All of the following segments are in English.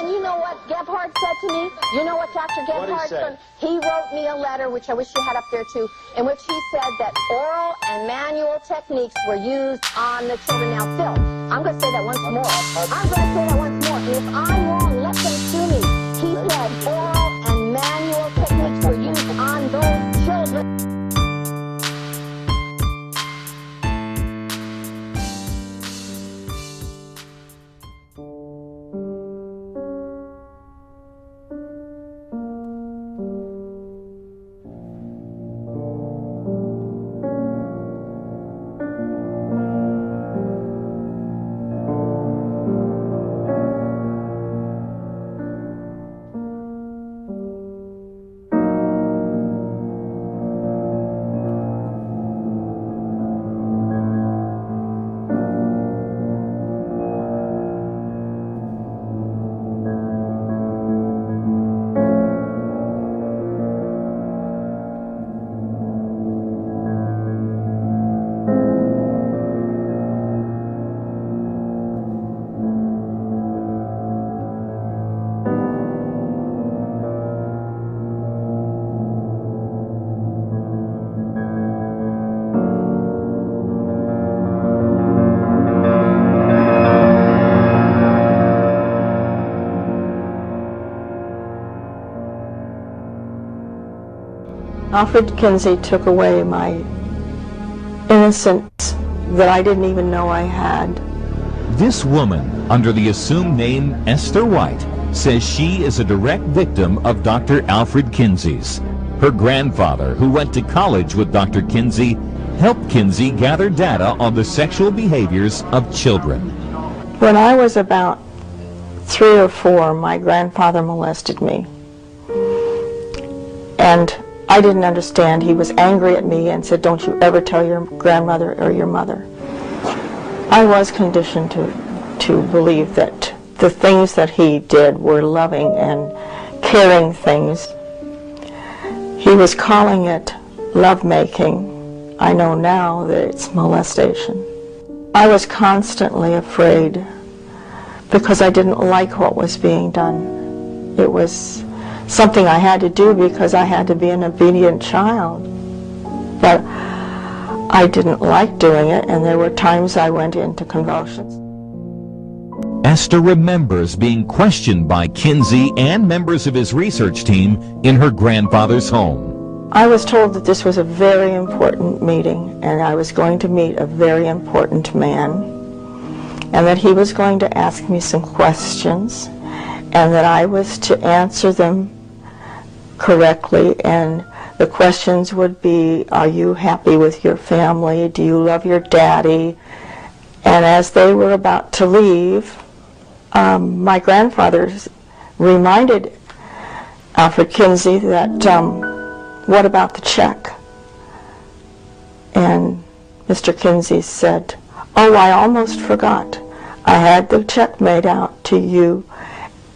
And you know what Gebhardt said to me? You know what Dr. Gebhardt said? He wrote me a letter, which I wish you had up there too, in which he said that oral and manual techniques were used on the children. Now, Phil, I'm going to say that once more. I'm going to say that once more. And if I'm wrong, let them sue me. He said oral and manual techniques were used on those children. Alfred Kinsey took away my innocence that I didn't even know I had. This woman, under the assumed name Esther White, says she is a direct victim of Dr. Alfred Kinsey's. Her grandfather, who went to college with Dr. Kinsey, helped Kinsey gather data on the sexual behaviors of children. When I was about 3 or 4, my grandfather molested me. And I didn't understand. He was angry at me and said, "Don't you ever tell your grandmother or your mother." I was conditioned to believe that the things that he did were loving and caring things. He was calling it lovemaking. I know now that it's molestation. I was constantly afraid because I didn't like what was being done. It was something I had to do because I had to be an obedient child. But I didn't like doing it, and there were times I went into convulsions. Esther remembers being questioned by Kinsey and members of his research team in her grandfather's home. I was told that this was a very important meeting, and I was going to meet a very important man, and that he was going to ask me some questions, and that I was to answer them correctly, and the questions would be, are you happy with your family? Do you love your daddy? And as they were about to leave, my grandfather reminded Alfred Kinsey that, what about the check? And Mr. Kinsey said, "Oh, I almost forgot. I had the check made out to you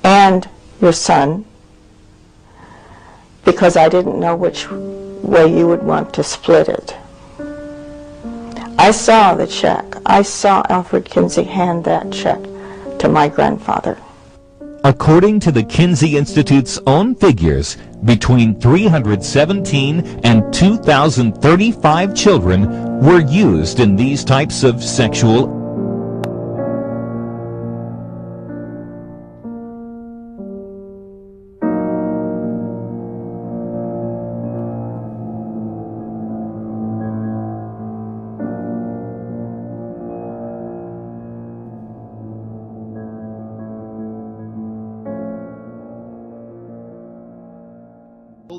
and your son, because I didn't know which way you would want to split it." I saw the check. I saw Alfred Kinsey hand that check to my grandfather. According to the Kinsey Institute's own figures, between 317 and 2,035 children were used in these types of sexual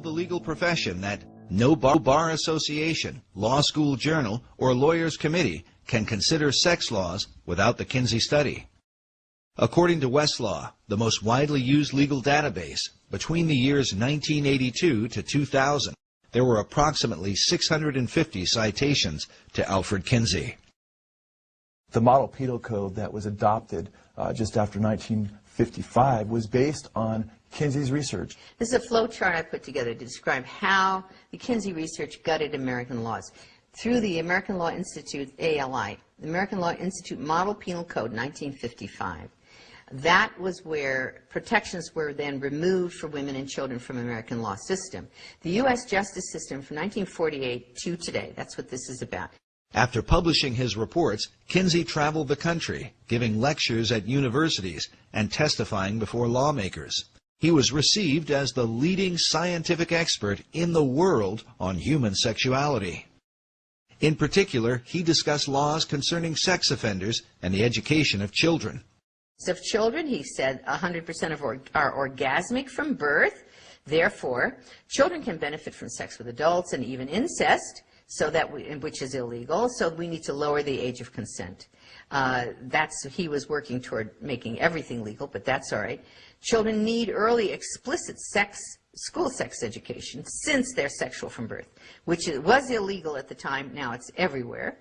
the legal profession that no bar association, law school journal, or lawyers committee can consider sex laws without the Kinsey study. According to Westlaw, the most widely used legal database, between the years 1982 to 2000, there were approximately 650 citations to Alfred Kinsey. The model penal code that was adopted just after 1955 was based on Kinsey's research. This is a flow chart I put together to describe how the Kinsey research gutted American laws. Through the American Law Institute, ALI, the American Law Institute Model Penal Code, 1955, That was where protections were then removed for women and children from American law system. The U.S. justice system from 1948 to today, that's what this is about. After publishing his reports, Kinsey traveled the country, giving lectures at universities and testifying before lawmakers. He was received as the leading scientific expert in the world on human sexuality. In particular, he discussed laws concerning sex offenders and the education of children. Of children, he said 100% are orgasmic from birth. Therefore, children can benefit from sex with adults and even incest, which is illegal, so we need to lower the age of consent. He was working toward making everything legal, but that's all right. Children need early explicit school sex education since they're sexual from birth, which was illegal at the time. Now it's everywhere.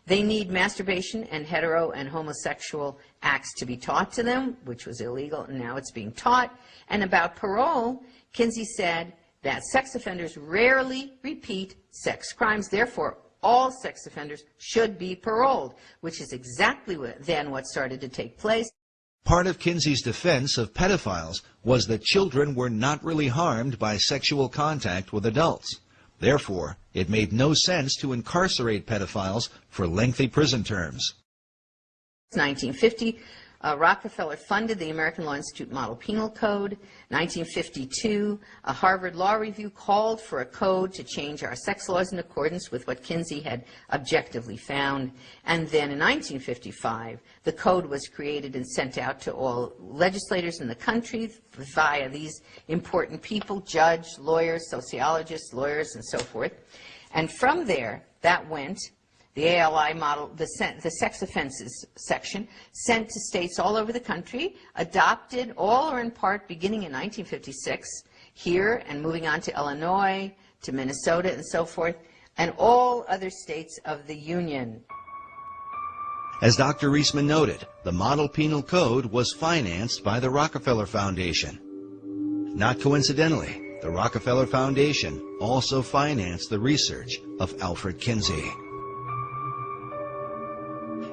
They need masturbation and hetero and homosexual acts to be taught to them, which was illegal, and now it's being taught. And about parole, Kinsey said that sex offenders rarely repeat sex crimes. Therefore, all sex offenders should be paroled, which is exactly what started to take place. Part of Kinsey's defense of pedophiles was that children were not really harmed by sexual contact with adults. Therefore, it made no sense to incarcerate pedophiles for lengthy prison terms. 1950, Rockefeller funded the American Law Institute Model Penal Code. 1952, a Harvard Law Review called for a code to change our sex laws in accordance with what Kinsey had objectively found. And then in 1955, the code was created and sent out to all legislators in the country via these important people, judges, lawyers, sociologists, lawyers, and so forth. And from there, that went. The ALI model, the sex offenses section, sent to states all over the country, adopted all or in part beginning in 1956 here and moving on to Illinois, to Minnesota and so forth, and all other states of the Union. As Dr. Reisman noted, the Model Penal Code was financed by the Rockefeller Foundation. Not coincidentally, the Rockefeller Foundation also financed the research of Alfred Kinsey.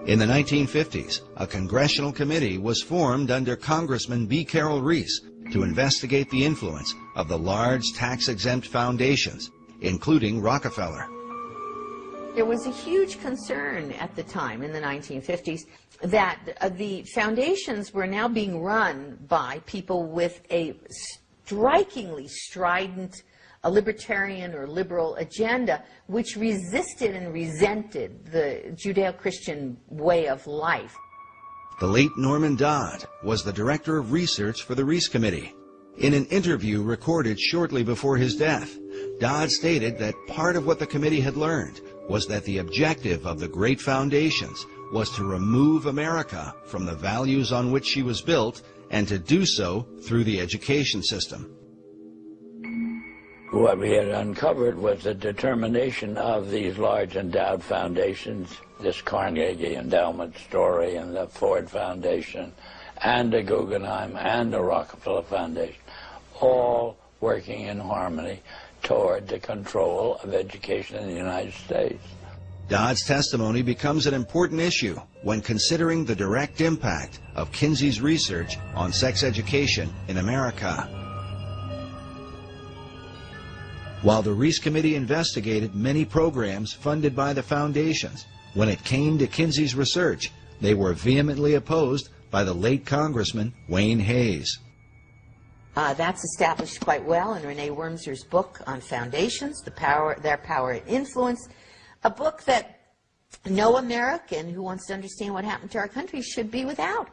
In the 1950s, a congressional committee was formed under Congressman B. Carroll Reese to investigate the influence of the large tax-exempt foundations, including Rockefeller. There was a huge concern at the time, in the 1950s, that the foundations were now being run by people with a strikingly strident a libertarian or liberal agenda, which resisted and resented the Judeo-Christian way of life. The late Norman Dodd was the director of research for the Reese Committee. In an interview recorded shortly before his death, Dodd stated that part of what the committee had learned was that the objective of the great foundations was to remove America from the values on which she was built, and to do so through the education system. What we had uncovered was the determination of these large endowed foundations, this Carnegie Endowment story and the Ford Foundation and the Guggenheim and the Rockefeller Foundation, all working in harmony toward the control of education in the United States. Dodd's testimony becomes an important issue when considering the direct impact of Kinsey's research on sex education in America. While the Reese Committee investigated many programs funded by the foundations, when it came to Kinsey's research, they were vehemently opposed by the late Congressman Wayne Hayes. That's established quite well in Renee Wormser's book on foundations, their power and influence, a book that no American who wants to understand what happened to our country should be without.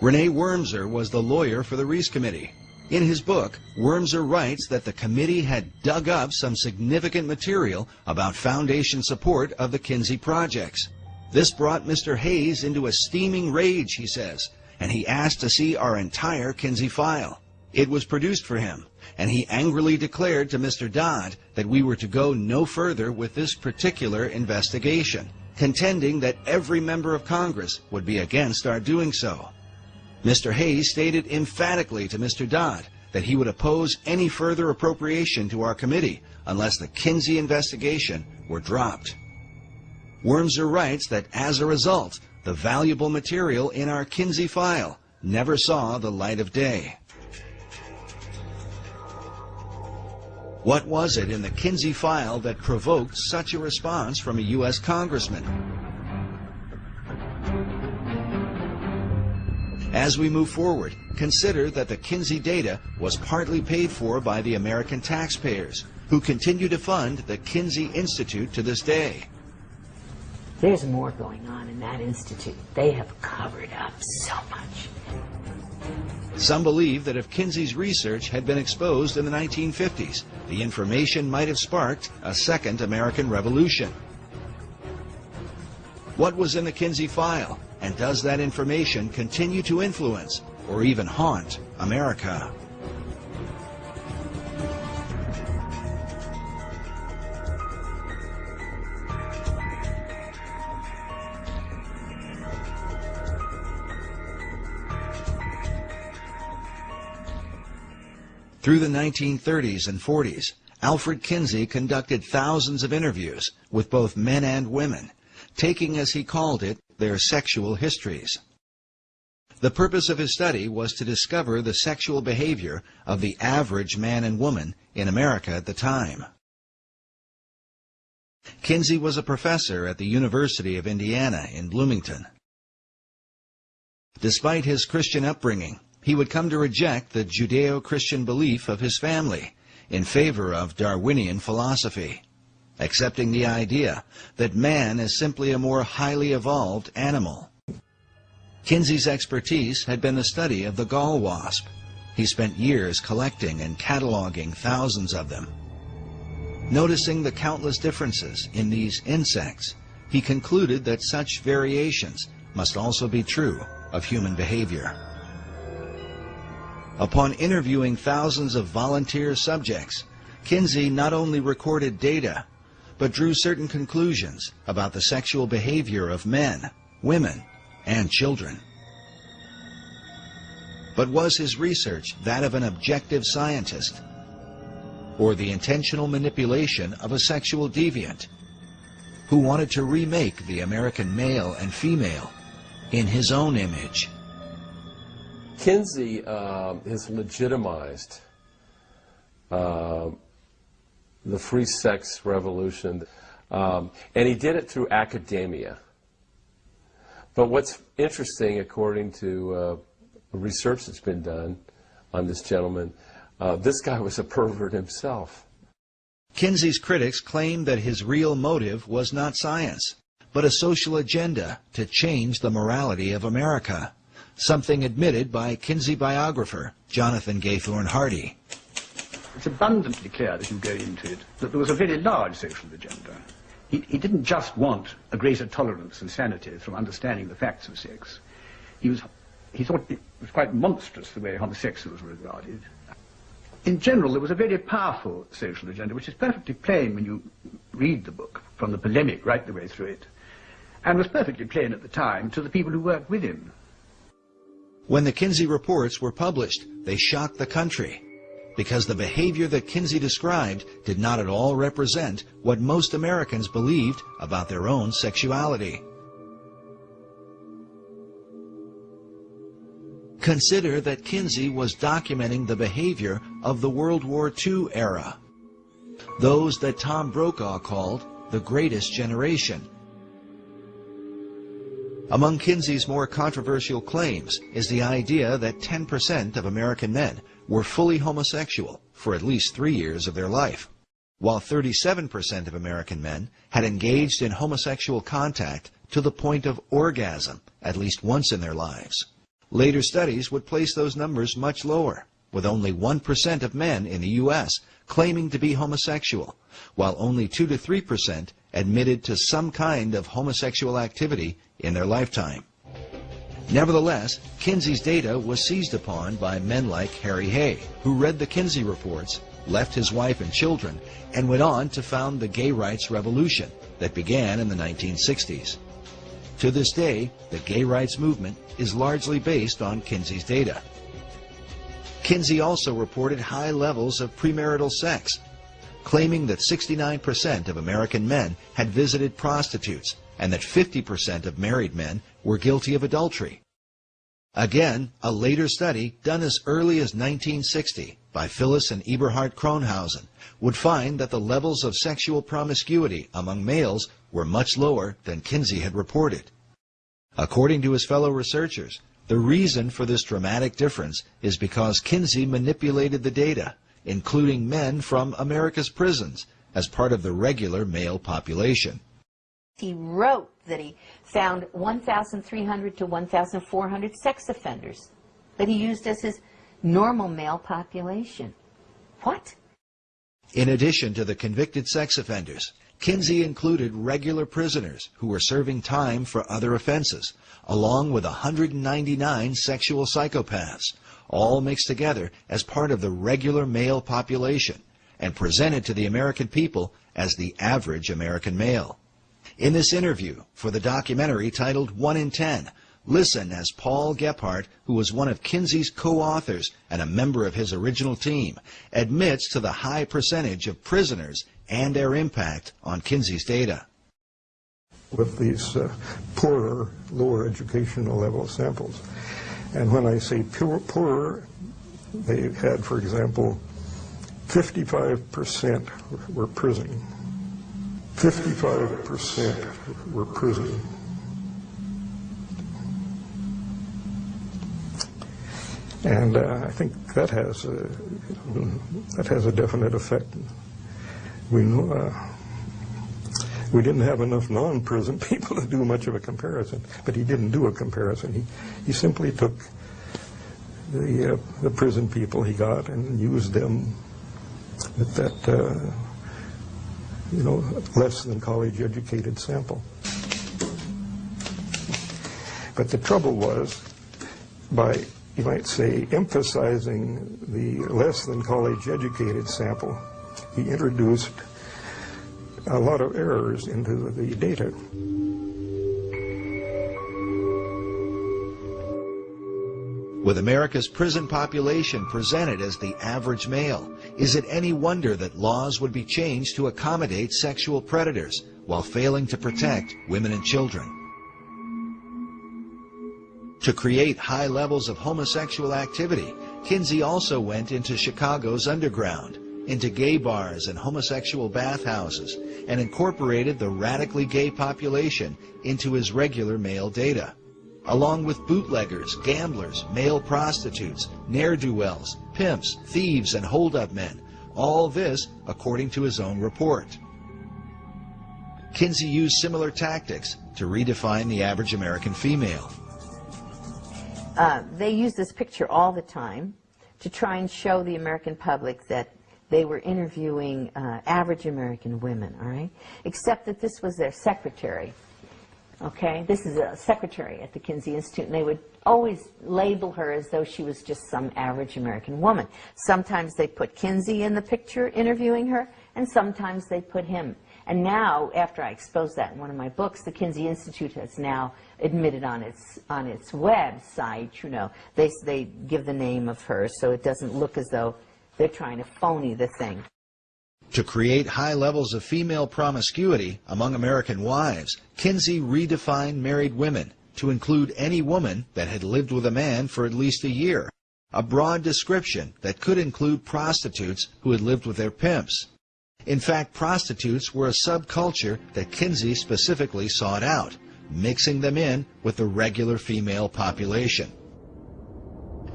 Renee Wormser was the lawyer for the Reese Committee. In his book, Wormser writes that the committee had dug up some significant material about foundation support of the Kinsey projects. This brought Mr. Hayes into a steaming rage, he says, and he asked to see our entire Kinsey file. It was produced for him, and he angrily declared to Mr. Dodd that we were to go no further with this particular investigation, contending that every member of Congress would be against our doing so. Mr. Hayes stated emphatically to Mr. Dodd that he would oppose any further appropriation to our committee unless the Kinsey investigation were dropped. Wormser writes that as a result, the valuable material in our Kinsey file never saw the light of day. What was it in the Kinsey file that provoked such a response from a U.S. congressman? As we move forward, consider that the Kinsey data was partly paid for by the American taxpayers, who continue to fund the Kinsey Institute to this day. There's more going on in that institute. They have covered up so much. Some believe that if Kinsey's research had been exposed in the 1950s, the information might have sparked a second American Revolution. What was in the Kinsey file, and does that information continue to influence or even haunt America? Through the 1930s and 40s, Alfred Kinsey conducted thousands of interviews with both men and women, taking, as he called it, their sexual histories. The purpose of his study was to discover the sexual behavior of the average man and woman in America at the time. Kinsey was a professor at the University of Indiana in Bloomington. Despite his Christian upbringing, he would come to reject the Judeo-Christian belief of his family in favor of Darwinian philosophy, accepting the idea that man is simply a more highly evolved animal. Kinsey's expertise had been the study of the gall wasp. He spent years collecting and cataloging thousands of them. Noticing the countless differences in these insects, he concluded that such variations must also be true of human behavior. Upon interviewing thousands of volunteer subjects, Kinsey not only recorded data, but drew certain conclusions about the sexual behavior of men, women, and children. But was his research that of an objective scientist, or the intentional manipulation of a sexual deviant who wanted to remake the American male and female in his own image? Kinsey has legitimized the free sex revolution, and he did it through academia. But what's interesting, according to research that's been done on this gentleman, this guy was a pervert himself. Kinsey's critics claimed that his real motive was not science, but a social agenda to change the morality of America, something admitted by Kinsey biographer Jonathan Gaythorne Hardy. It's abundantly clear as you go into it that there was a very large social agenda. He didn't just want a greater tolerance and sanity from understanding the facts of sex. He thought it was quite monstrous the way homosexuals were regarded. In general, there was a very powerful social agenda, which is perfectly plain when you read the book, from the polemic right the way through it, and was perfectly plain at the time to the people who worked with him. When the Kinsey reports were published, they shocked the country, because the behavior that Kinsey described did not at all represent what most Americans believed about their own sexuality. Consider that Kinsey was documenting the behavior of the World War II era, those that Tom Brokaw called the greatest generation. Among Kinsey's more controversial claims is the idea that 10% of American men were fully homosexual for at least 3 years of their life, while 37% of American men had engaged in homosexual contact to the point of orgasm at least once in their lives. Later studies would place those numbers much lower, with only 1% of men in the U.S. claiming to be homosexual, while only 2 to 3% admitted to some kind of homosexual activity in their lifetime. Nevertheless, Kinsey's data was seized upon by men like Harry Hay, who read the Kinsey reports, left his wife and children, and went on to found the gay rights revolution that began in the 1960s. To this day, the gay rights movement is largely based on Kinsey's data. Kinsey also reported high levels of premarital sex, claiming that 69% of American men had visited prostitutes and that 50% of married men were guilty of adultery. Again, a later study done as early as 1960 by Phyllis and Eberhard Kronhausen would find that the levels of sexual promiscuity among males were much lower than Kinsey had reported. According to his fellow researchers, the reason for this dramatic difference is because Kinsey manipulated the data, including men from America's prisons, as part of the regular male population. He wrote that he found 1,300 to 1,400 sex offenders that he used as his normal male population. What? In addition to the convicted sex offenders, Kinsey included regular prisoners who were serving time for other offenses, along with 199 sexual psychopaths, all mixed together as part of the regular male population and presented to the American people as the average American male. In this interview for the documentary titled 1 in 10, listen as Paul Gebhardt, who was one of Kinsey's co-authors and a member of his original team, admits to the high percentage of prisoners and their impact on Kinsey's data. With these poorer, lower educational level samples. And when I say poorer, they had, for example, 55% were prison. 55% were prison. And I think that has a definite effect. We know, we didn't have enough non-prison people to do much of a comparison, but he didn't do a comparison. He simply took the prison people he got and used them with that less than college educated sample. But the trouble was, by, you might say, emphasizing the less than college educated sample, he introduced a lot of errors into the data. With America's prison population presented as the average male, is it any wonder that laws would be changed to accommodate sexual predators while failing to protect women and children? To create high levels of homosexual activity, Kinsey also went into Chicago's underground, into gay bars and homosexual bathhouses, and incorporated the radically gay population into his regular male data, along with bootleggers, gamblers, male prostitutes, ne'er-do-wells, pimps, thieves, and hold-up men. All this according to his own report. Kinsey used similar tactics to redefine the average American female. They use this picture all the time to try and show the American public that they were interviewing average American women, all right? Except that this was their secretary. Okay, this is a secretary at the Kinsey Institute, and they would always label her as though she was just some average American woman. Sometimes they put Kinsey in the picture interviewing her, and sometimes they put him. And now, after I exposed that in one of my books, the Kinsey Institute has now admitted on its website, they give the name of her so it doesn't look as though they're trying to phony the thing. To create high levels of female promiscuity among American wives, Kinsey redefined married women to include any woman that had lived with a man for at least a year, a broad description that could include prostitutes who had lived with their pimps. In fact, prostitutes were a subculture that Kinsey specifically sought out, mixing them in with the regular female population.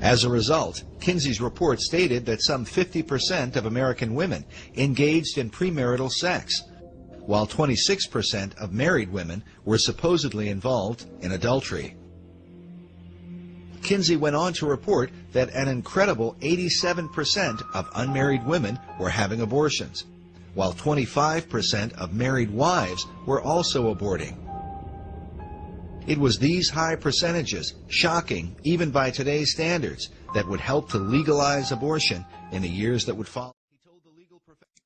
As a result, Kinsey's report stated that some 50% of American women engaged in premarital sex, while 26% of married women were supposedly involved in adultery. Kinsey went on to report that an incredible 87% of unmarried women were having abortions, while 25% of married wives were also aborting. It was these high percentages, shocking even by today's standards, that would help to legalize abortion in the years that would follow. He told the legal profession.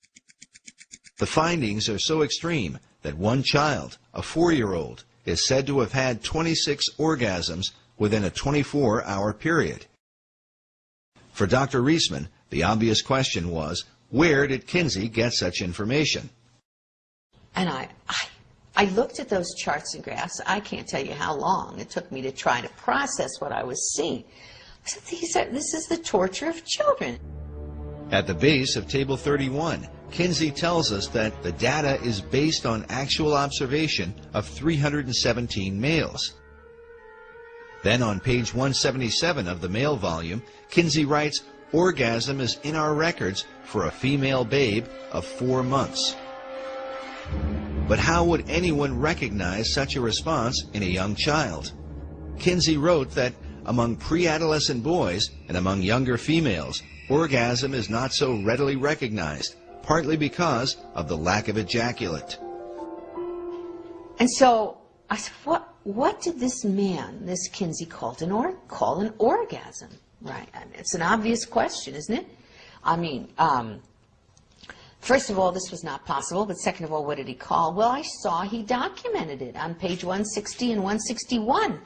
The findings are so extreme that one child, a 4-year-old, is said to have had 26 orgasms within a 24-hour period. For Dr. Reisman, the obvious question was, where did Kinsey get such information? And I looked at those charts and graphs. I can't tell you how long it took me to try to process what I was seeing. I said, this is the torture of children. At the base of Table 31, Kinsey tells us that the data is based on actual observation of 317 males. Then on page 177 of the male volume, Kinsey writes, "Orgasm is in our records for a female babe of 4 months." But how would anyone recognize such a response in a young child? Kinsey wrote that among pre-adolescent boys and among younger females, orgasm is not so readily recognized, partly because of the lack of ejaculate. And so I said, what did this man, this Kinsey, call an orgasm? Right? I mean, it's an obvious question, isn't it? I mean, first of all, this was not possible, but second of all, what did he call? Well, I saw he documented it on page 160 and 161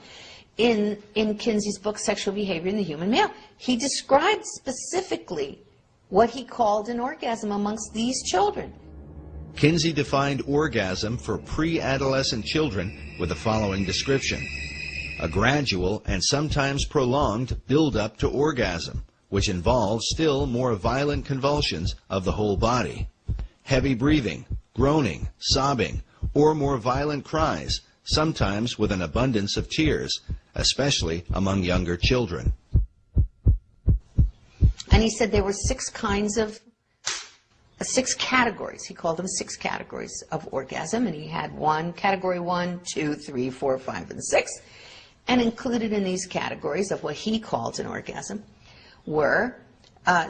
in Kinsey's book, Sexual Behavior in the Human Male. He described specifically what he called an orgasm amongst these children. Kinsey defined orgasm for pre-adolescent children with the following description: a gradual and sometimes prolonged build-up to orgasm, which involves still more violent convulsions of the whole body, heavy breathing, groaning, sobbing, or more violent cries, sometimes with an abundance of tears, especially among younger children. And he said there were 6 categories. He called them 6 categories of orgasm, and he had category 1, 2, 3, 4, 5, and 6. And included in these categories of what he called an orgasm were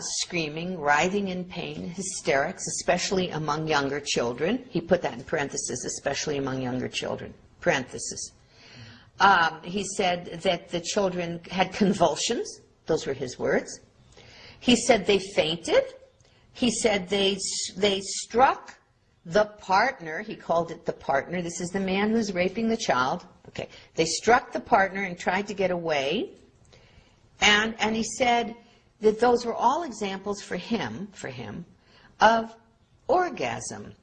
screaming, writhing in pain, hysterics, especially among younger children. He put that in parentheses, especially among younger children, parentheses. He said that the children had convulsions. Those were his words. He said they fainted. He said they struck the partner. He called it the partner. This is the man who's raping the child. Okay. They struck the partner and tried to get away. And he said that those were all examples for him, of orgasm.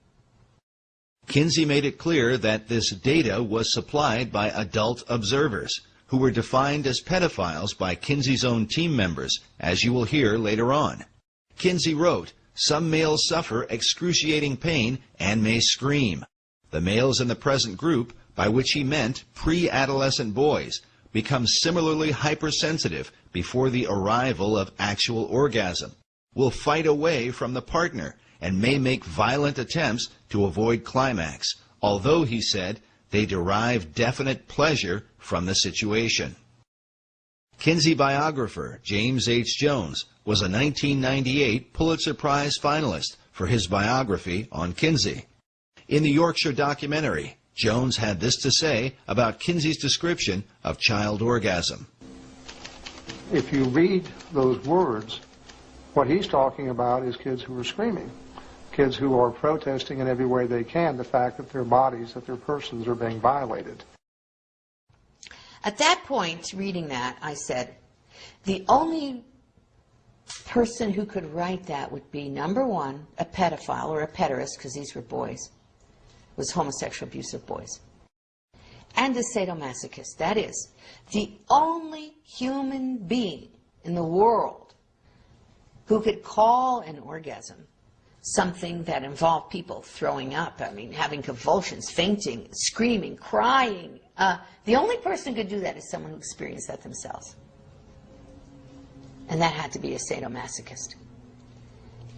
Kinsey made it clear that this data was supplied by adult observers, who were defined as pedophiles by Kinsey's own team members, as you will hear later on. Kinsey wrote, "Some males suffer excruciating pain and may scream." The males in the present group, by which he meant pre-adolescent boys, become similarly hypersensitive before the arrival of actual orgasm, will fight away from the partner, and may make violent attempts to avoid climax, although, he said, they derive definite pleasure from the situation. Kinsey biographer James H. Jones was a 1998 Pulitzer Prize finalist for his biography on Kinsey. In the Yorkshire documentary, Jones had this to say about Kinsey's description of child orgasm. If you read those words, what he's talking about is kids who are screaming, kids who are protesting in every way they can the fact that their bodies, that their persons are being violated. At that point, reading that, I said, the only person who could write that would be, number one, a pedophile or a pederast, because these were boys, was homosexual abusive boys, and a sadomasochist. That is, the only human being in the world who could call an orgasm something that involved people throwing up, I mean, having convulsions, fainting, screaming, crying. The only person who could do that is someone who experienced that themselves. And that had to be a sadomasochist.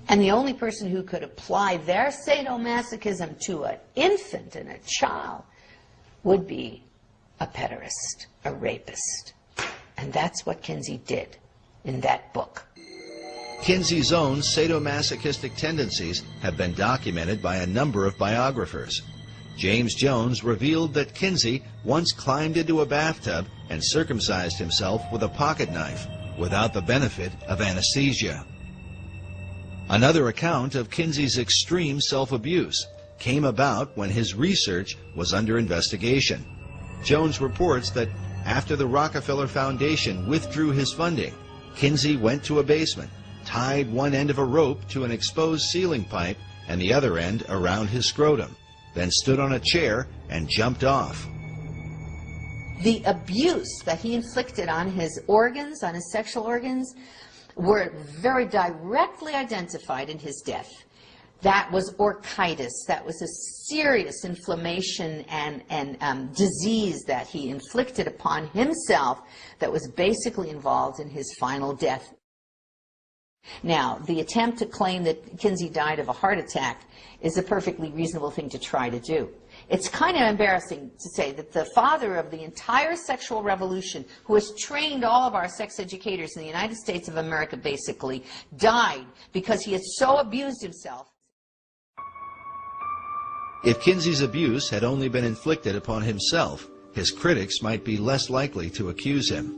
And the only person who could apply their sadomasochism to an infant and a child would be a pederast, a rapist. And that's what Kinsey did in that book. Kinsey's own sadomasochistic tendencies have been documented by a number of biographers. James Jones revealed that Kinsey once climbed into a bathtub and circumcised himself with a pocket knife without the benefit of anesthesia. Another account of Kinsey's extreme self-abuse came about when his research was under investigation. Jones reports that after the Rockefeller Foundation withdrew his funding, Kinsey went to a basement, tied one end of a rope to an exposed ceiling pipe and the other end around his scrotum, then stood on a chair and jumped off. The abuse that he inflicted on his organs, on his sexual organs, were very directly identified in his death. That was orchitis. That was a serious inflammation and disease that he inflicted upon himself that was basically involved in his final death. Now, the attempt to claim that Kinsey died of a heart attack is a perfectly reasonable thing to try to do. It's kind of embarrassing to say that the father of the entire sexual revolution, who has trained all of our sex educators in the United States of America, basically, died because he had so abused himself. If Kinsey's abuse had only been inflicted upon himself, his critics might be less likely to accuse him.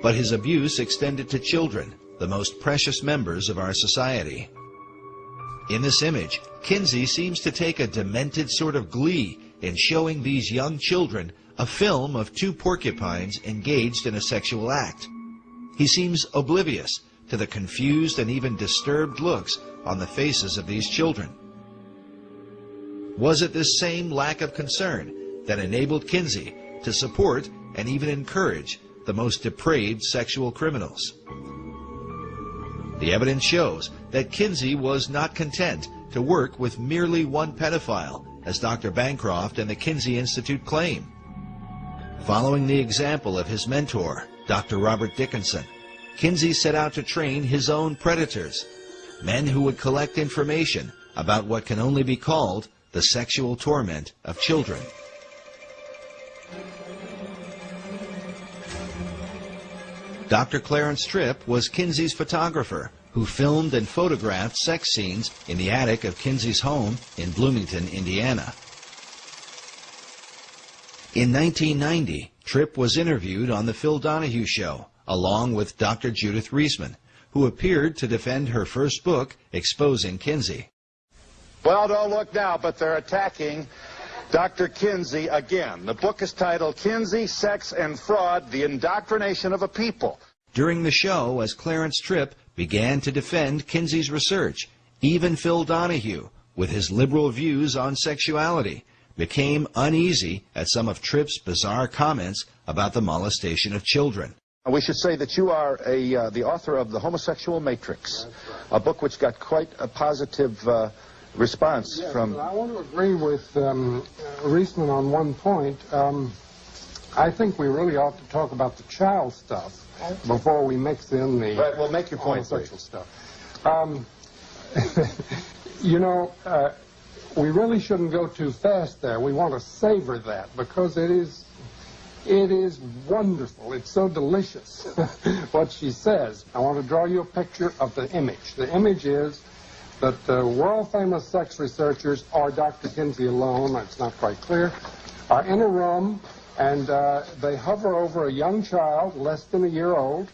But his abuse extended to children, the most precious members of our society. In this image, Kinsey seems to take a demented sort of glee in showing these young children a film of two porcupines engaged in a sexual act. He seems oblivious to the confused and even disturbed looks on the faces of these children. Was it this same lack of concern that enabled Kinsey to support and even encourage the most depraved sexual criminals? The evidence shows that Kinsey was not content to work with merely one pedophile, as Dr. Bancroft and the Kinsey Institute claim. Following the example of his mentor, Dr. Robert Dickinson, Kinsey set out to train his own predators, men who would collect information about what can only be called the sexual torment of children. Dr. Clarence Tripp was Kinsey's photographer who filmed and photographed sex scenes in the attic of Kinsey's home in Bloomington, Indiana. In 1990, Tripp was interviewed on The Phil Donahue Show, along with Dr. Judith Reisman, who appeared to defend her first book exposing Kinsey. Well, don't look now, but they're attacking Dr. Kinsey again. The book is titled Kinsey, Sex, and Fraud, The Indoctrination of a People. During the show, as Clarence Tripp began to defend Kinsey's research, even Phil Donahue, with his liberal views on sexuality, became uneasy at some of Tripp's bizarre comments about the molestation of children. We should say that you are the author of The Homosexual Matrix, a book which got quite a positive response from... I want to agree with Reisman on one point. I think we really ought to talk about the child stuff before we mix in the... Right, well, make your point, homosexual stuff. You know, we really shouldn't go too fast there. We want to savor that because it is wonderful. It's so delicious what she says. I want to draw you a picture of the image. The image is that the world-famous sex researchers, or Dr. Kinsey alone, it's not quite clear, are in a room, and they hover over a young child, less than a year old,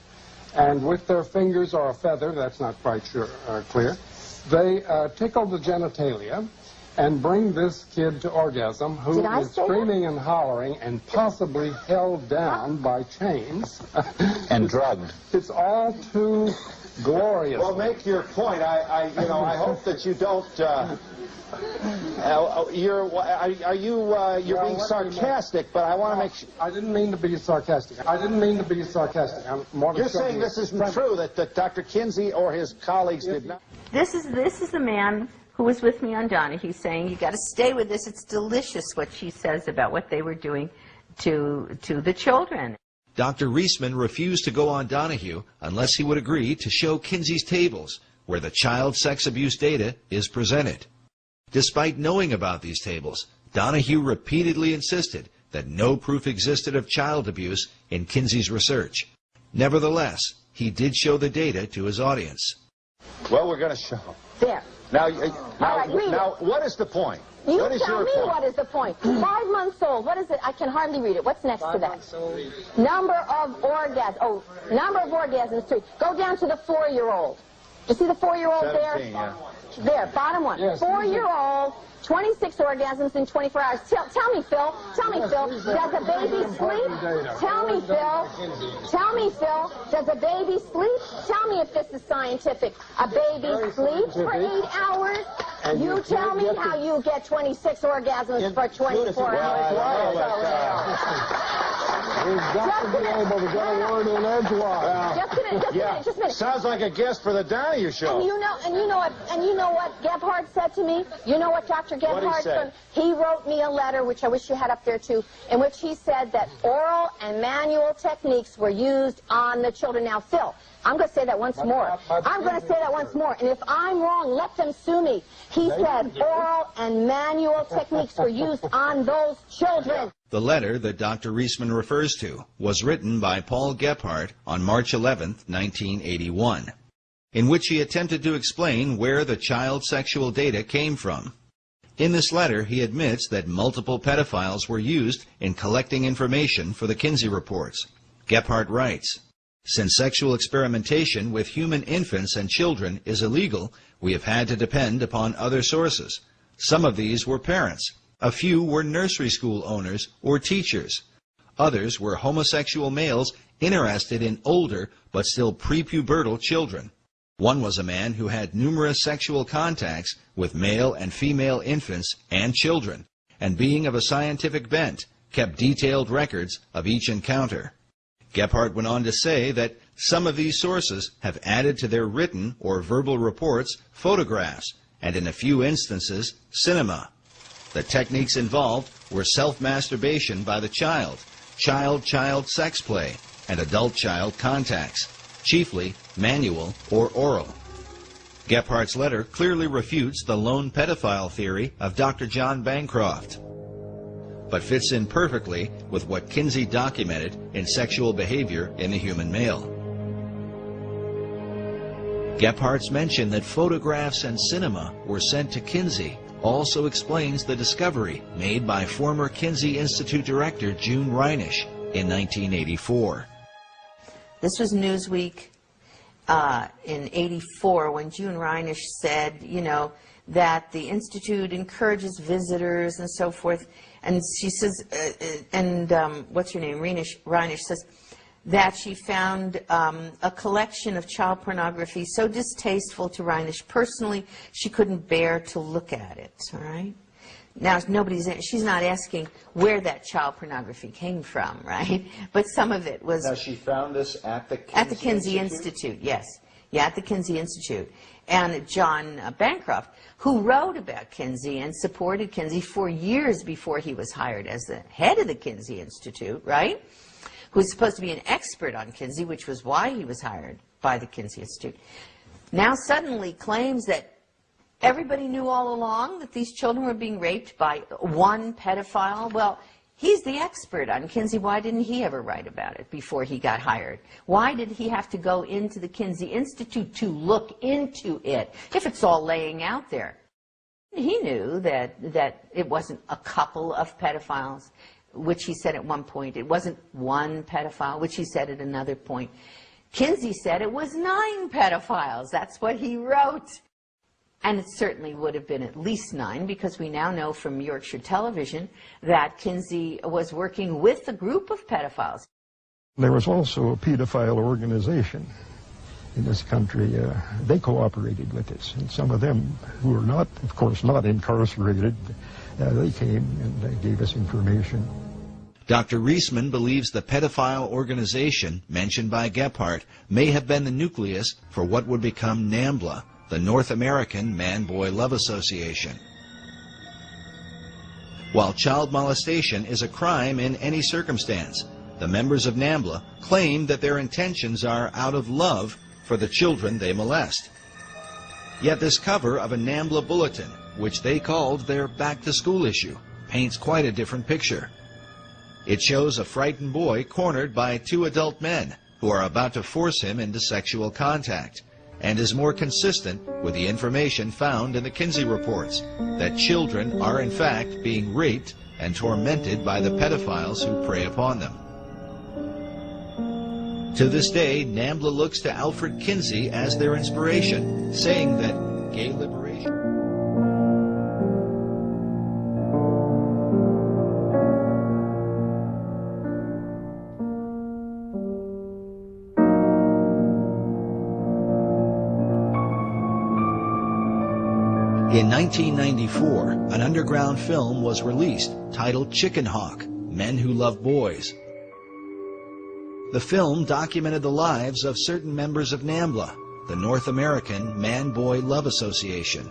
and with their fingers or a feather, that's not quite clear, they tickle the genitalia and bring this kid to orgasm, who is screaming and hollering and possibly held down by chains. And drugged. It's all too glorious. Well, make your point. I hope that you don't. You're being sarcastic, but I want to make sure. I didn't mean to be sarcastic. You're saying this isn't true, that Dr. Kinsey or his colleagues did not. This is the man who was with me on Donahue saying, you got to stay with this. It's delicious what she says about what they were doing to the children. Dr. Reisman refused to go on Donahue unless he would agree to show Kinsey's tables, where the child sex abuse data is presented. Despite knowing about these tables, Donahue repeatedly insisted that no proof existed of child abuse in Kinsey's research. Nevertheless, he did show the data to his audience. Well, we're going to show. There. Now, now what is the point? You what is tell your me point? What is the point. 5 months old. What is it? I can hardly read it. What's next to that? Number of orgasms. Oh, number of orgasms, 3. Go down to the 4-year-old. Do you see the 4-year-old there? Yeah. There, bottom one. Yes. 4-year-old, 26 orgasms in 24 hours. Tell me, Phil. Does a baby sleep? Tell me, Phil. Does a baby sleep? Tell me if this is scientific. A baby sleeps for 8 hours? And You tell me how you get 26 orgasms for 24 hours. We've got to be able to get a word in edgewise. Just a minute. Sounds like a guest for the Donahue show. And you know what Gebhardt said to me? You know what Dr. Gebhardt said? He wrote me a letter, which I wish you had up there too, in which he said that oral and manual techniques were used on the children. Now, Phil, I'm going to say that once more. I'm going to say that once more. And if I'm wrong, let them sue me. He said oral and manual techniques were used on those children. The letter that Dr. Reisman refers to was written by Paul Gebhardt on March 11, 1981, in which he attempted to explain where the child sexual data came from. In this letter, he admits that multiple pedophiles were used in collecting information for the Kinsey reports. Gebhardt writes, "Since sexual experimentation with human infants and children is illegal, we have had to depend upon other sources. Some of these were parents. A few were nursery school owners or teachers. Others were homosexual males interested in older but still prepubertal children. One was a man who had numerous sexual contacts with male and female infants and children, and being of a scientific bent, kept detailed records of each encounter." Gebhardt went on to say that some of these sources have added to their written or verbal reports photographs, and in a few instances, cinema. The techniques involved were self-masturbation by the child, child-child sex play, and adult-child contacts, chiefly manual or oral. Gephardt's letter clearly refutes the lone pedophile theory of Dr. John Bancroft, but fits in perfectly with what Kinsey documented in Sexual Behavior in the Human Male. Gephardt's mention that photographs and cinema were sent to Kinsey also explains the discovery made by former Kinsey Institute director June Reinisch in 1984. This was Newsweek in '84 when June Reinisch said, that the Institute encourages visitors and so forth. And she says, what's her name? Reinisch says that she found a collection of child pornography so distasteful to Reinisch personally, she couldn't bear to look at it, all right? Now, she's not asking where that child pornography came from, right? But some of it was... Now, she found this at the Kinsey At the Kinsey Institute, yes. Yeah, at the Kinsey Institute. And John Bancroft, who wrote about Kinsey and supported Kinsey for years before he was hired as the head of the Kinsey Institute, right? Who was supposed to be an expert on Kinsey, which was why he was hired by the Kinsey Institute, now suddenly claims that everybody knew all along that these children were being raped by one pedophile. Well, he's the expert on Kinsey. Why didn't he ever write about it before he got hired? Why did he have to go into the Kinsey Institute to look into it if it's all laying out there? He knew that it wasn't a couple of pedophiles, which he said at one point. It wasn't one pedophile, which he said at another point. Kinsey said it was 9 pedophiles. That's what he wrote. And it certainly would have been at least 9, because we now know from Yorkshire Television that Kinsey was working with a group of pedophiles. There was also a pedophile organization in this country. They cooperated with us, and some of them who were not, of course, not incarcerated, they came and they gave us information. Dr. Reisman believes the pedophile organization mentioned by Gebhardt may have been the nucleus for what would become NAMBLA, the North American Man-Boy Love Association. While child molestation is a crime in any circumstance, the members of NAMBLA claim that their intentions are out of love for the children they molest. Yet this cover of a NAMBLA bulletin, which they called their back-to-school issue, paints quite a different picture. It shows a frightened boy cornered by 2 adult men who are about to force him into sexual contact, and is more consistent with the information found in the Kinsey reports, that children are in fact being raped and tormented by the pedophiles who prey upon them. To this day, NAMBLA looks to Alfred Kinsey as their inspiration, saying that gay liberation... In 1994, an underground film was released titled Chicken Hawk: Men Who Love Boys. The film documented the lives of certain members of NAMBLA, the North American Man-Boy Love Association.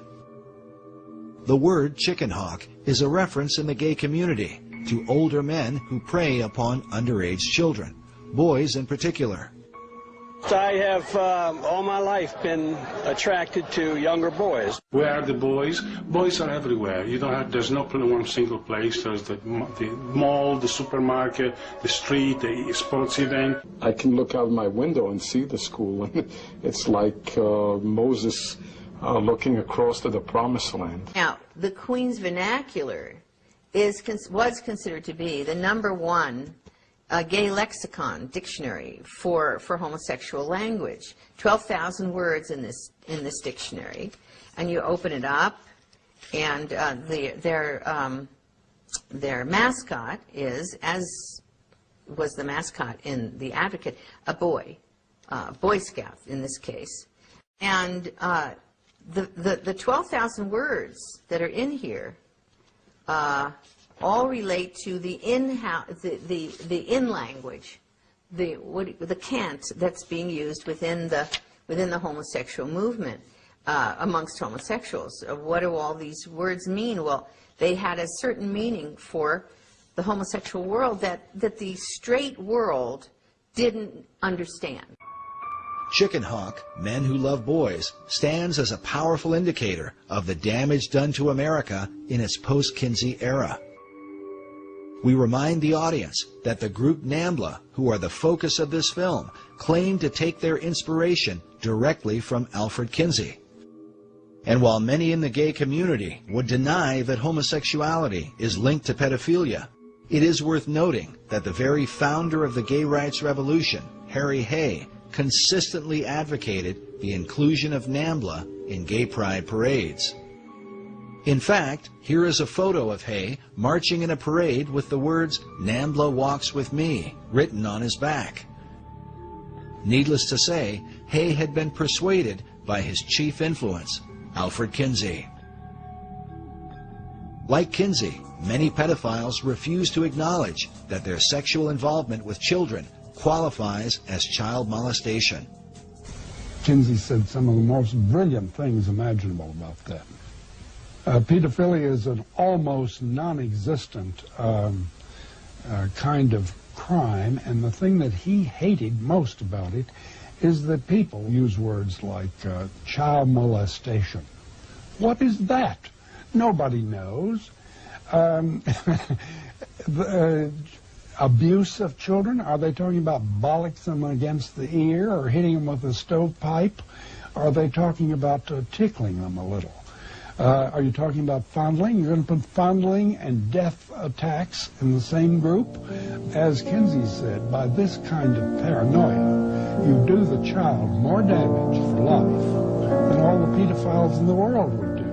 The word chicken hawk is a reference in the gay community to older men who prey upon underage children, boys in particular. I have all my life been attracted to younger boys. Where are the boys? Boys are everywhere. You don't have, there's not only one single place. There's the mall, the supermarket, the street, the sports event. I can look out my window and see the school, and it's like Moses looking across to the promised land. Now, the Queen's Vernacular was considered to be the #1 gay lexicon dictionary for homosexual language. 12,000 words in this dictionary, and you open it up, and their mascot is, as was the mascot in The Advocate, a boy, Boy Scout in this case, and the 12,000 words that are in here all relate to the in language, the cant that's being used within the homosexual movement amongst homosexuals. What do all these words mean? Well, they had a certain meaning for the homosexual world that the straight world didn't understand. Chicken Hawk: Men Who Love Boys stands as a powerful indicator of the damage done to America in its post-Kinsey era. We remind the audience that the group NAMBLA, who are the focus of this film, claim to take their inspiration directly from Alfred Kinsey. And while many in the gay community would deny that homosexuality is linked to pedophilia, it is worth noting that the very founder of the gay rights revolution, Harry Hay, consistently advocated the inclusion of NAMBLA in gay pride parades. In fact, here is a photo of Hay marching in a parade with the words "NAMBLA walks with me" written on his back. Needless to say, Hay had been persuaded by his chief influence, Alfred Kinsey. Like Kinsey, many pedophiles refuse to acknowledge that their sexual involvement with children qualifies as child molestation. Kinsey said some of the most brilliant things imaginable about that. Pedophilia is an almost non-existent kind of crime, and the thing that he hated most about it is that people use words like child molestation. What is that? Nobody knows. Abuse of children? Are they talking about bollocks them against the ear or hitting them with a stovepipe? Are they talking about tickling them a little? Are you talking about fondling? You're going to put fondling and death attacks in the same group? As Kinsey said, by this kind of paranoia, you do the child more damage for life than all the pedophiles in the world would do.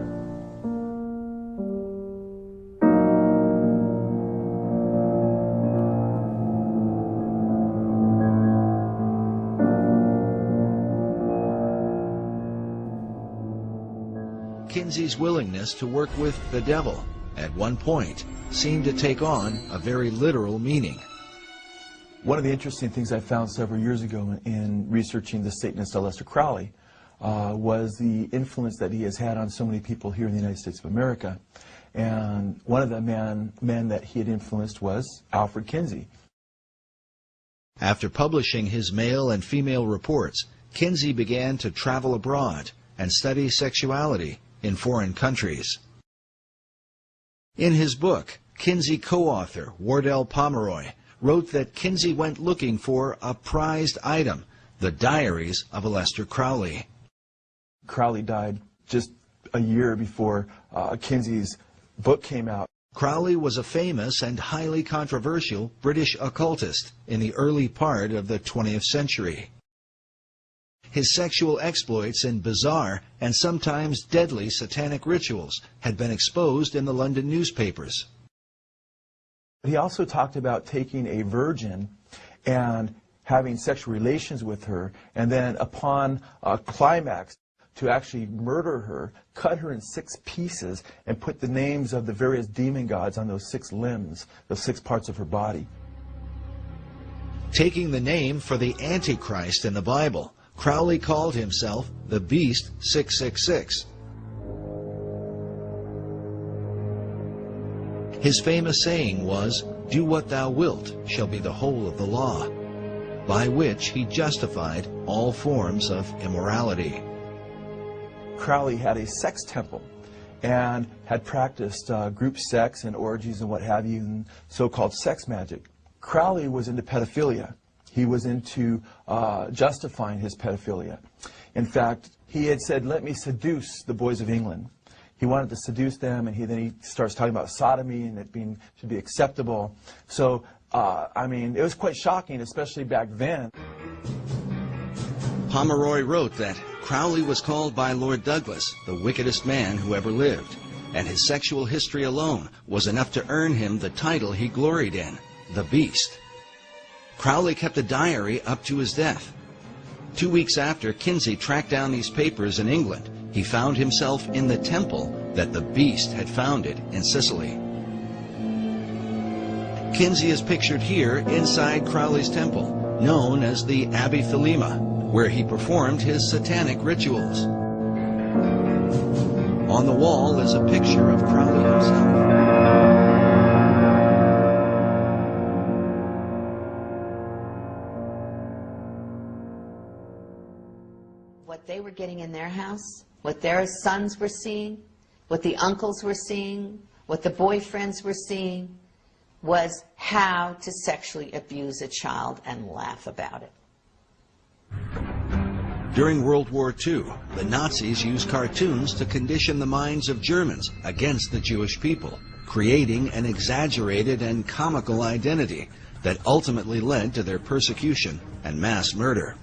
Kinsey's willingness to work with the devil at one point seemed to take on a very literal meaning. One of the interesting things I found several years ago in researching the Satanist Aleister Crowley was the influence that he has had on so many people here in the United States of America. And one of the men that he had influenced was Alfred Kinsey. After publishing his male and female reports, Kinsey began to travel abroad and study sexuality in foreign countries. In his book, Kinsey co-author Wardell Pomeroy wrote that Kinsey went looking for a prized item, the diaries of Aleister Crowley. Crowley died just a year before Kinsey's book came out. Crowley was a famous and highly controversial British occultist in the early part of the 20th century. His sexual exploits in bizarre and sometimes deadly satanic rituals had been exposed in the London newspapers. He also talked about taking a virgin and having sexual relations with her, and then upon a climax, to actually murder her, cut her in 6 pieces, and put the names of the various demon gods on those 6 limbs, those 6 parts of her body. Taking the name for the Antichrist in the Bible, Crowley called himself the Beast 666. His famous saying was, "Do what thou wilt shall be the whole of the law," by which he justified all forms of immorality. Crowley had a sex temple and had practiced group sex and orgies and what have you, and so-called sex magic. Crowley was into pedophilia. He was into justifying his pedophilia. In fact, he had said, "Let me seduce the boys of England." He wanted to seduce them, and then he starts talking about sodomy and it should be acceptable. So, I mean, it was quite shocking, especially back then. Pomeroy wrote that Crowley was called by Lord Douglas the wickedest man who ever lived, and his sexual history alone was enough to earn him the title he gloried in, the Beast. Crowley kept a diary up to his death. 2 weeks after Kinsey tracked down these papers in England, he found himself in the temple that the Beast had founded in Sicily. Kinsey is pictured here inside Crowley's temple, known as the Abbey Thelema, where he performed his satanic rituals. On the wall is a picture of Crowley himself. What they were getting in their house, what their sons were seeing, what the uncles were seeing, what the boyfriends were seeing, was how to sexually abuse a child and laugh about it. During World War II, the Nazis used cartoons to condition the minds of Germans against the Jewish people, creating an exaggerated and comical identity that ultimately led to their persecution and mass murder.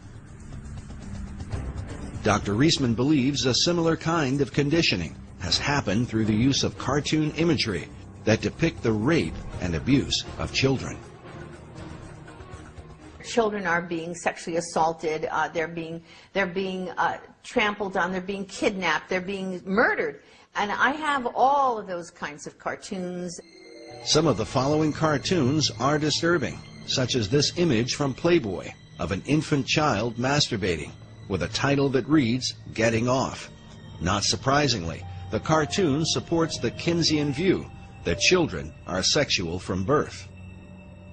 Dr. Reisman believes a similar kind of conditioning has happened through the use of cartoon imagery that depict the rape and abuse of children. Children are being sexually assaulted, they're being trampled on, they're being kidnapped, they're being murdered. And I have all of those kinds of cartoons. Some of the following cartoons are disturbing, such as this image from Playboy of an infant child masturbating, with a title that reads, "Getting Off." Not surprisingly, the cartoon supports the Kinseyan view that children are sexual from birth.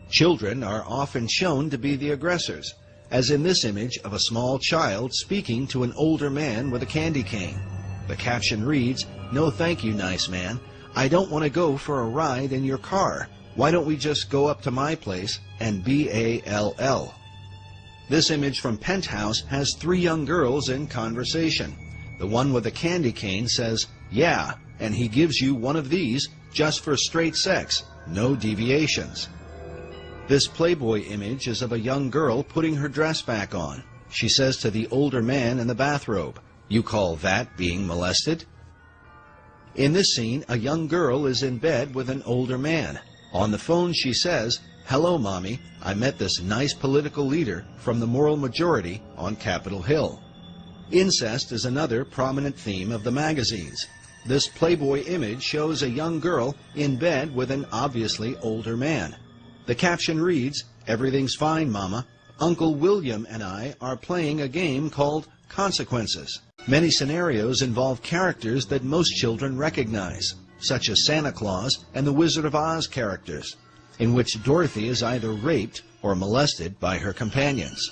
Children are often shown to be the aggressors, as in this image of a small child speaking to an older man with a candy cane. The caption reads, "No thank you, nice man. I don't want to go for a ride in your car. Why don't we just go up to my place and BALL?" This image from Penthouse has 3 young girls in conversation. The one with the candy cane says, "Yeah, and he gives you one of these just for straight sex, no deviations." This Playboy image is of a young girl putting her dress back on. She says to the older man in the bathrobe, "You call that being molested?" In this scene, a young girl is in bed with an older man. On the phone she says, "Hello, Mommy. I met this nice political leader from the moral majority on Capitol Hill." Incest is another prominent theme of the magazines. This Playboy image shows a young girl in bed with an obviously older man. The caption reads, "Everything's fine, Mama. Uncle William and I are playing a game called Consequences." Many scenarios involve characters that most children recognize, such as Santa Claus and the Wizard of Oz characters, in which Dorothy is either raped or molested by her companions.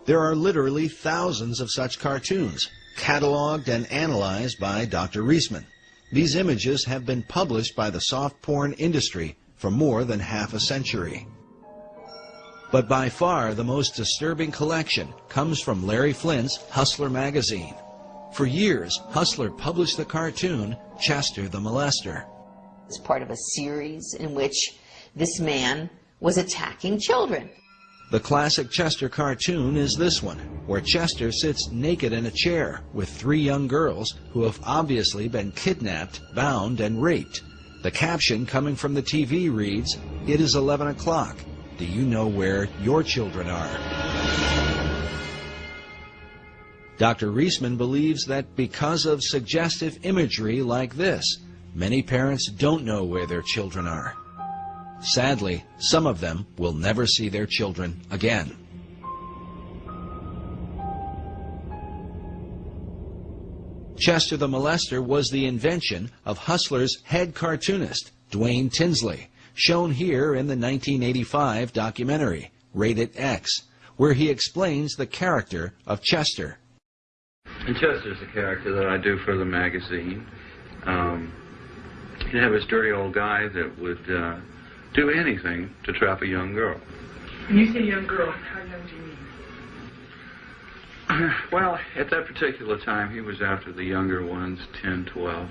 There are literally thousands of such cartoons, cataloged and analyzed by Dr. Reisman. These images have been published by the soft porn industry for more than half a century. But by far the most disturbing collection comes from Larry Flint's Hustler magazine. For years, Hustler published the cartoon Chester the Molester. It's part of a series in which this man was attacking children. The classic Chester cartoon is this one, where Chester sits naked in a chair with 3 young girls who have obviously been kidnapped, bound, and raped. The caption coming from the TV reads, "It is 11 o'clock. Do you know where your children are?" Dr. Reisman believes that because of suggestive imagery like this, many parents don't know where their children are. Sadly, some of them will never see their children again. Chester the Molester was the invention of Hustler's head cartoonist, Dwayne Tinsley, shown here in the 1985 documentary, Rated X, where he explains the character of Chester. And Chester's the character that I do for the magazine. You have this dirty old guy that would do anything to trap a young girl. When you say young girl, how young do you mean? Well, at that particular time, he was after the younger ones, 10, 12.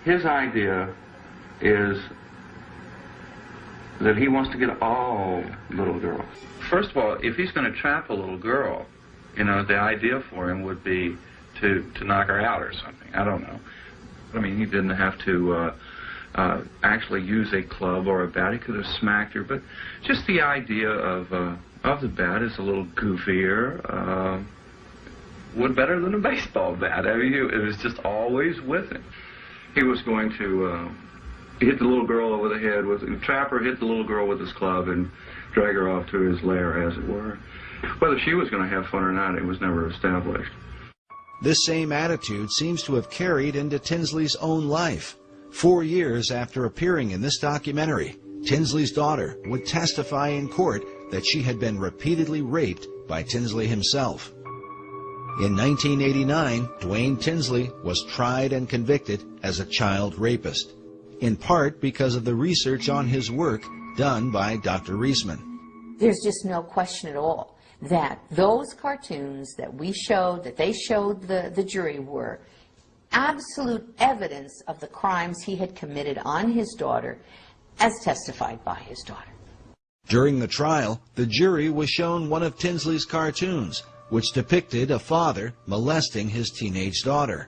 His idea is that he wants to get all little girls. First of all, if he's going to trap a little girl, you know, the idea for him would be to knock her out or something. I don't know. I mean, he didn't have to actually use a club or a bat. He could have smacked her, but just the idea of the bat is a little goofier, would better than a baseball bat. I mean, it was just always with him. He was going to hit the little girl over the head with, trap her, hit the little girl with his club, and drag her off to his lair, as it were. Whether she was going to have fun or not, it was never established. This same attitude seems to have carried into Tinsley's own life. 4 years after appearing in this documentary, Tinsley's daughter would testify in court that she had been repeatedly raped by Tinsley himself. In 1989, Dwayne Tinsley was tried and convicted as a child rapist, in part because of the research on his work done by Dr. Reisman. There's just no question at all that those cartoons that we showed, that they showed the jury, were absolute evidence of the crimes he had committed on his daughter, as testified by his daughter. During the trial, the jury was shown one of Tinsley's cartoons, which depicted a father molesting his teenage daughter.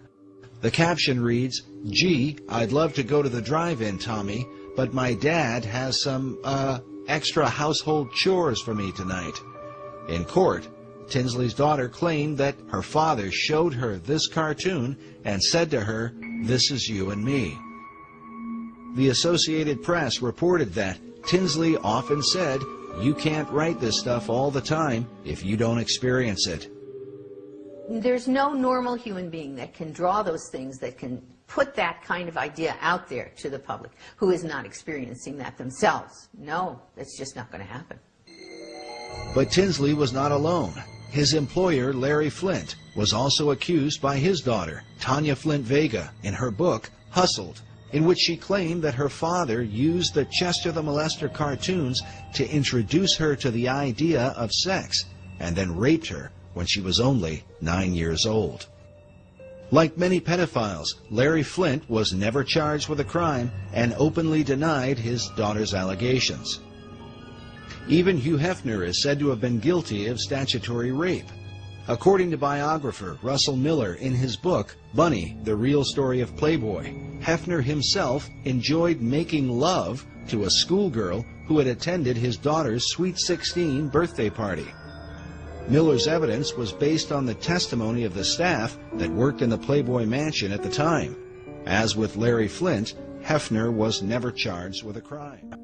The caption reads, "Gee, I'd love to go to the drive-in, Tommy, but my dad has some, extra household chores for me tonight." In court, Tinsley's daughter claimed that her father showed her this cartoon and said to her, "This is you and me." The Associated Press reported that Tinsley often said, "You can't write this stuff all the time if you don't experience it." There's no normal human being that can draw those things, that can put that kind of idea out there to the public, who is not experiencing that themselves. No, that's just not going to happen. But Tinsley was not alone. His employer, Larry Flint, was also accused by his daughter, Tanya Flint Vega, in her book, Hustled, in which she claimed that her father used the Chester the Molester cartoons to introduce her to the idea of sex, and then raped her when she was only 9 years old. Like many pedophiles, Larry Flint was never charged with a crime and openly denied his daughter's allegations. Even Hugh Hefner is said to have been guilty of statutory rape. According to biographer Russell Miller in his book, Bunny, The Real Story of Playboy, Hefner himself enjoyed making love to a schoolgirl who had attended his daughter's Sweet 16 birthday party. Miller's evidence was based on the testimony of the staff that worked in the Playboy mansion at the time. As with Larry Flint, Hefner was never charged with a crime.